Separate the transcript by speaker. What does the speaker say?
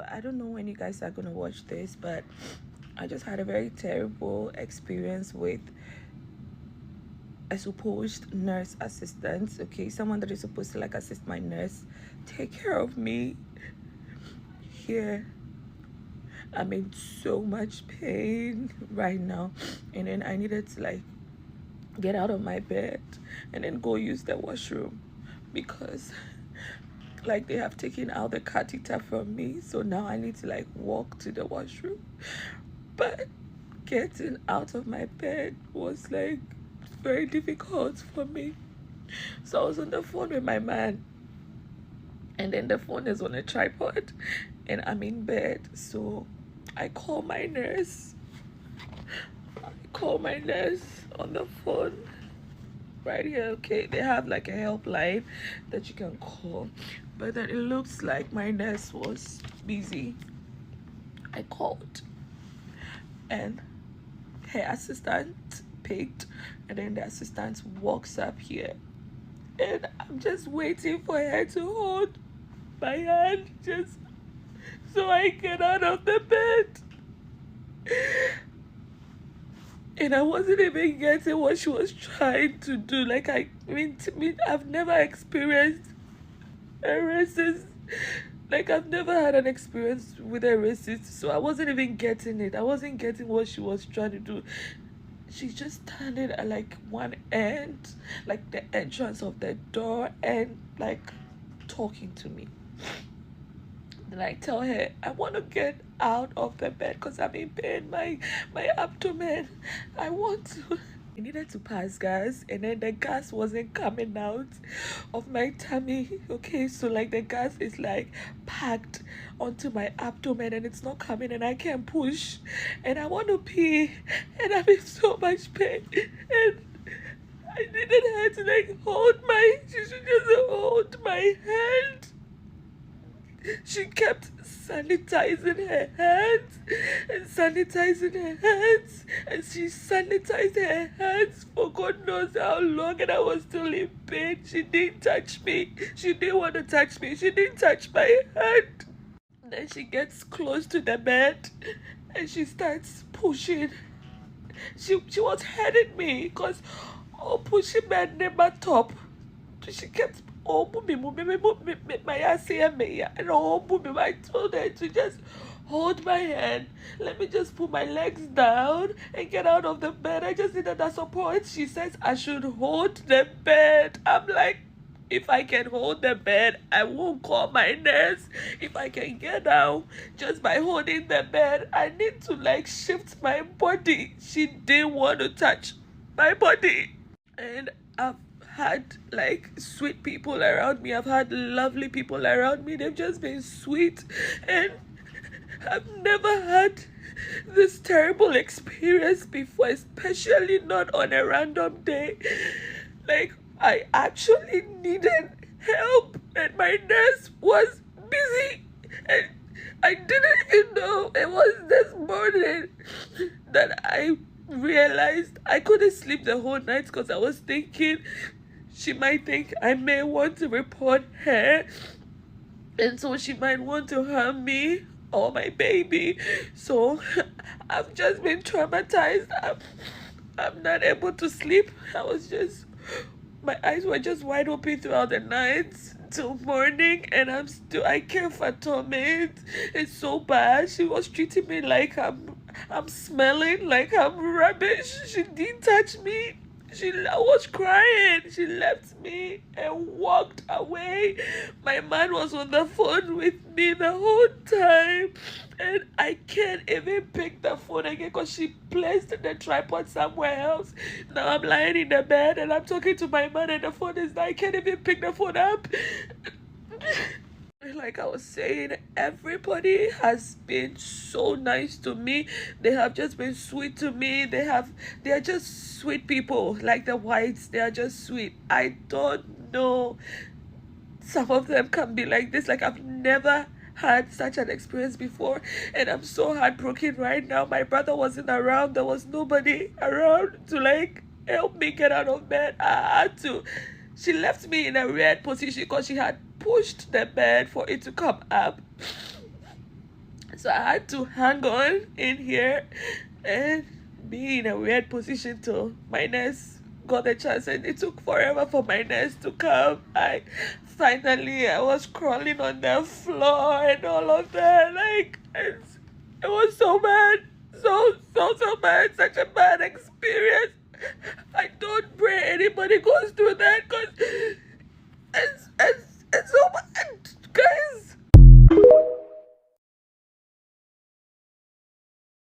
Speaker 1: So I don't know when you guys are gonna watch this, but I just had a very terrible experience with a supposed nurse assistant. Okay, someone that is supposed to like assist my nurse, take care of me. Here, I'm in so much pain right now, and then I needed to like get out of my bed and then go use the washroom because like they have taken out the catheter from me, so now I need to like walk to the washroom. But getting out of my bed was like very difficult for me. So I was on the phone with my man, and then the phone is on a tripod and I'm in bed. So I call my nurse on the phone right here. Okay, they have like a helpline that you can call, but then it looks like my nurse was busy. I called and her assistant picked, and then the assistant walks up here, and I'm just waiting for her to hold my hand just so I get out of the bed. And I wasn't even getting what she was trying to do. Like, I mean, to me, I've never experienced a racist. Like, I've never had an experience with a racist, so I wasn't even getting it. I wasn't getting what she was trying to do. She's just standing at like one end, like the entrance of the door, and like talking to me. Then I tell her I want to get out of the bed because I'm in pain. My abdomen. I want to. I needed to pass gas, and then the gas wasn't coming out of my tummy. Okay, so like the gas is like packed onto my abdomen and it's not coming, and I can't push, and I want to pee, and I'm in so much pain, and I needed her to like hold my. She should just hold my hand. She kept sanitizing her hands and sanitizing her hands, and she sanitized her hands for God knows how long, and I was still in pain. She didn't touch me. She didn't want to touch me. She didn't touch my hand. Then she gets close to the bed and she starts pushing. She was hurting me because pushing my never top. She kept my ass here, and I told her to just hold my hand. Let me just put my legs down and get out of the bed. I just needed that support. She says I should hold the bed. I'm like, if I can hold the bed, I won't call my nurse. If I can get down just by holding the bed, I need to like shift my body. She didn't want to touch my body. And I've had like sweet people around me. I've had lovely people around me. They've just been sweet, and I've never had this terrible experience before, especially not on a random day. Like, I actually needed help and my nurse was busy, and I didn't even know. It was this morning that I realized I couldn't sleep the whole night because I was thinking she might think I may want to report her, and so she might want to harm me or my baby. So I've just been traumatized. I'm not able to sleep. My eyes were just wide open throughout the night till morning, and I can't fathom it. It's so bad. She was treating me like I'm smelling, like I'm rubbish. She didn't touch me. I was crying. She left me and walked away. My man was on the phone with me the whole time, and I can't even pick the phone again because she placed the tripod somewhere else. Now I'm lying in the bed and I'm talking to my man, and the phone is there. I can't even pick the phone up. Like I was saying, everybody has been so nice to me. They have just been sweet to me. They are just sweet people. Like the whites, they are just sweet. I don't know. Some of them can be like this. Like, I've never had such an experience before, and I'm so heartbroken right now. My brother wasn't around. There was nobody around to like help me get out of bed. I had to. She left me in a weird position because she had pushed the bed for it to come up. So I had to hang on in here and be in a weird position till my nurse got the chance, and it took forever for my nurse to come. I was crawling on the floor and all of that. Like, it was so bad. So bad. Such a bad